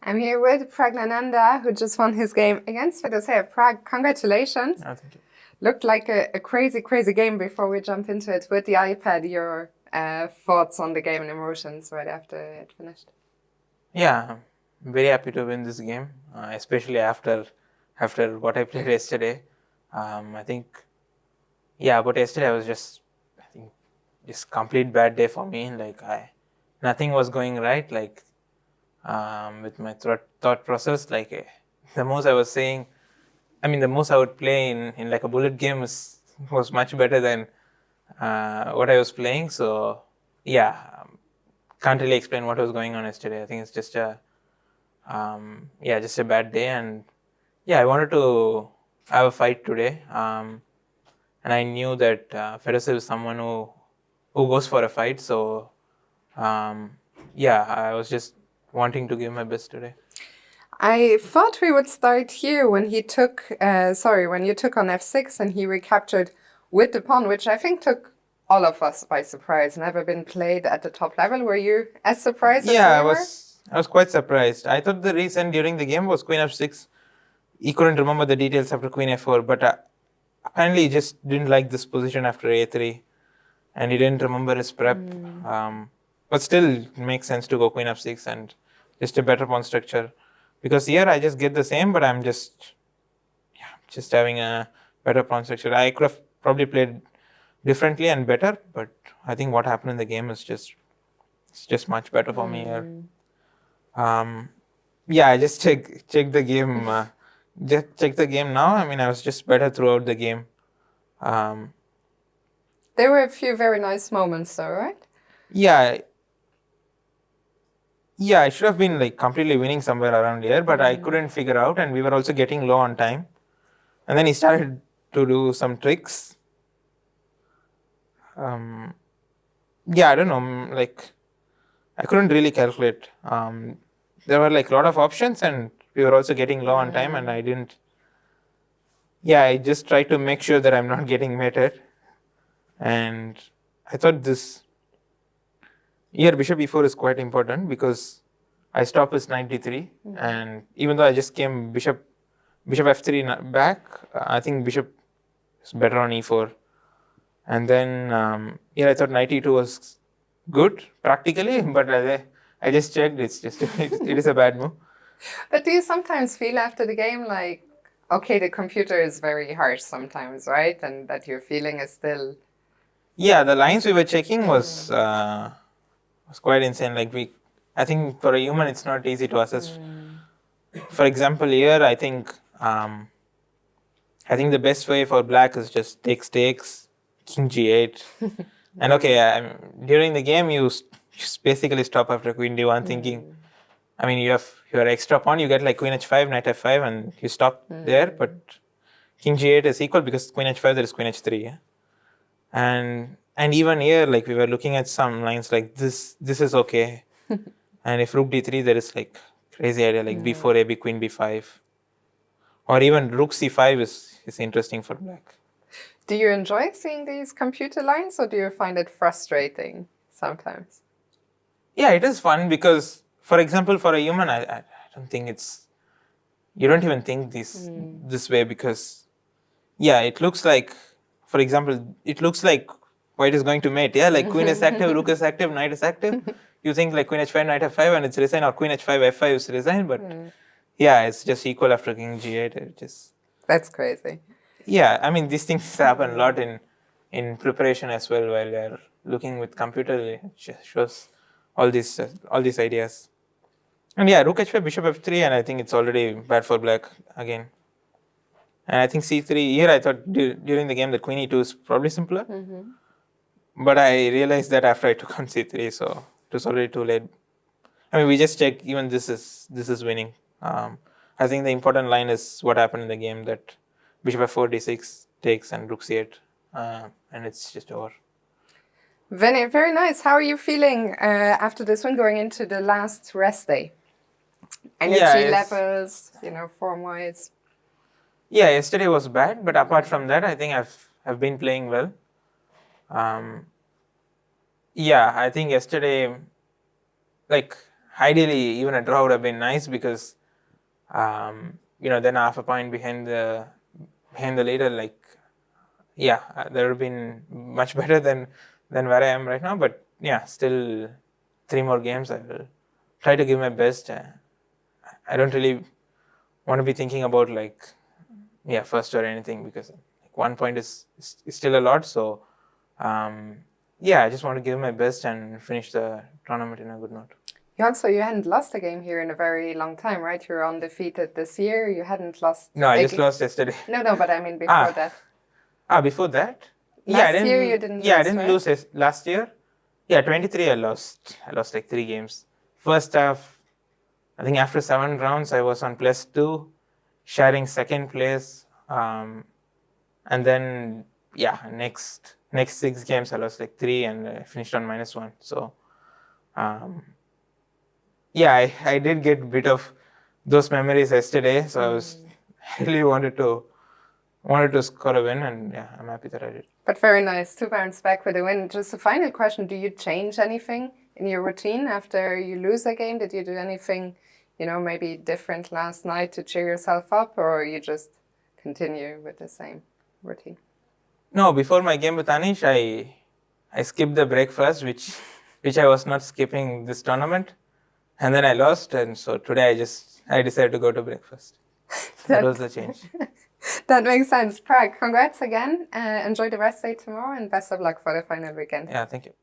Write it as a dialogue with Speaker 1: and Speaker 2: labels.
Speaker 1: I'm here with Pragg, who just won his game against Fedoseev. Pragg, congratulations.
Speaker 2: Oh, thank you.
Speaker 1: Looked like a crazy, crazy game. Before we jump into it, with the iPad, your thoughts on the game and emotions right after it finished?
Speaker 2: Yeah, I'm very happy to win this game, especially after what I played yesterday. I think, but yesterday I think, just complete bad day for me. Like nothing was going right. Like with my thought process, like the most I was saying, the most I would play in like a bullet game was much better than what I was playing. So yeah, can't really explain what was going on yesterday. I think it's just just a bad day, and I wanted to have a fight today, and I knew that Fedoseev is someone who goes for a fight. So I was just wanting to give my best today.
Speaker 1: I thought we would start here when you took on f6 and he recaptured with the pawn, which I think took all of us by surprise. Never been played at the top level. Were you as surprised as we were?
Speaker 2: I was quite surprised. I thought the reason during the game was queen f6. He couldn't remember the details after queen f4, but apparently he just didn't like this position after a3, and he didn't remember his prep. But still, it makes sense to go queen f6 and just a better pawn structure. Because here I just get the same, but I'm just having a better pawn structure. I could have probably played differently and better, but I think what happened in the game is just much better for me here. I just check the game. Just check the game now. I was just better throughout the game.
Speaker 1: There were a few very nice moments, though, right?
Speaker 2: Yeah, I should have been like completely winning somewhere around here, but I couldn't figure out, and we were also getting low on time. And then he started to do some tricks. I don't know, like I couldn't really calculate. There were like a lot of options, and we were also getting low on time, and I didn't. I just tried to make sure that I'm not getting mated. And I thought this here bishop e4 is quite important because I stop his knight d3, and even though I just came bishop f3 back, I think bishop is better on e4. And then I thought knight e2 was good practically, but I just checked. It's just it is a bad move.
Speaker 1: But do you sometimes feel after the game like, okay, the computer is very harsh sometimes, right? And that your feeling is still.
Speaker 2: Yeah, the lines we were checking was quite insane. Like I think for a human it's not easy to assess. For example, here I think the best way for black is just takes, king g8, and okay, during the game you basically stop after queen d1, thinking. You have your extra pawn, you get like queen h5, knight f5, and you stop there. But king g8 is equal because queen h5 there is queen h3. Yeah? And even here, like we were looking at some lines like this is okay. And if rook d3, there is like crazy idea like b4 ab queen b5, or even rook c5 is interesting for black.
Speaker 1: Do you enjoy seeing these computer lines, or do you find it frustrating sometimes?
Speaker 2: Yeah, it is fun because, for example, for a human, I don't think you don't even think this way because, it looks like, for example, it looks like white is going to mate. Yeah, like queen is active, rook is active, knight is active. You think like queen h5, knight f5, and it's resigned, or queen h5, f5 is resigned, but it's just equal after king g8.
Speaker 1: That's crazy.
Speaker 2: Yeah, these things happen a lot in preparation as well while you're looking with computer. It just shows all these ideas. And rook h5, bishop f3, and I think it's already bad for black again. And I think c3, here I thought during the game that queen e2 is probably simpler. But I realized that after I took on c3, so it was already too late. We just checked, even this is winning. I think the important line is what happened in the game, that bishop f4, d6 takes, and rook c8, and it's just over.
Speaker 1: Very, very nice. How are you feeling after this one, going into the last rest day? Energy levels, form-wise?
Speaker 2: Yeah, yesterday was bad, but apart from that, I think I've been playing well. I think yesterday, like ideally even a draw would have been nice because then half a point behind the leader, like that would have been much better than where I am right now. But yeah, still 3 more games. I will try to give my best. I don't really want to be thinking about first or anything, because 1 point is still a lot. So I just want to give my best and finish the tournament in a good note.
Speaker 1: You hadn't lost a game here in a very long time, right? You're undefeated this year. You hadn't lost.
Speaker 2: No, I just lost yesterday.
Speaker 1: No, but I mean before that.
Speaker 2: Before that?
Speaker 1: Last year you didn't lose,
Speaker 2: I didn't
Speaker 1: right?
Speaker 2: lose last year. Yeah, 23 I lost. I lost 3 games. First half, I think after 7 rounds, I was on +2, sharing second place. And then, next 6 games, I lost 3 and I finished on -1. So, I did get a bit of those memories yesterday. So I really wanted to score a win, and I'm happy that I did.
Speaker 1: But very nice to bounce back with a win. Just a final question: do you change anything in your routine after you lose a game? Did you do anything, maybe different last night to cheer yourself up, or you just continue with the same routine?
Speaker 2: No, before my game with Anish, I skipped the breakfast, which I was not skipping this tournament, and then I lost, and so today I decided to go to breakfast. That was the change.
Speaker 1: That makes sense. Pragg, congrats again. Enjoy the rest day tomorrow, and best of luck for the final weekend.
Speaker 2: Yeah, thank you.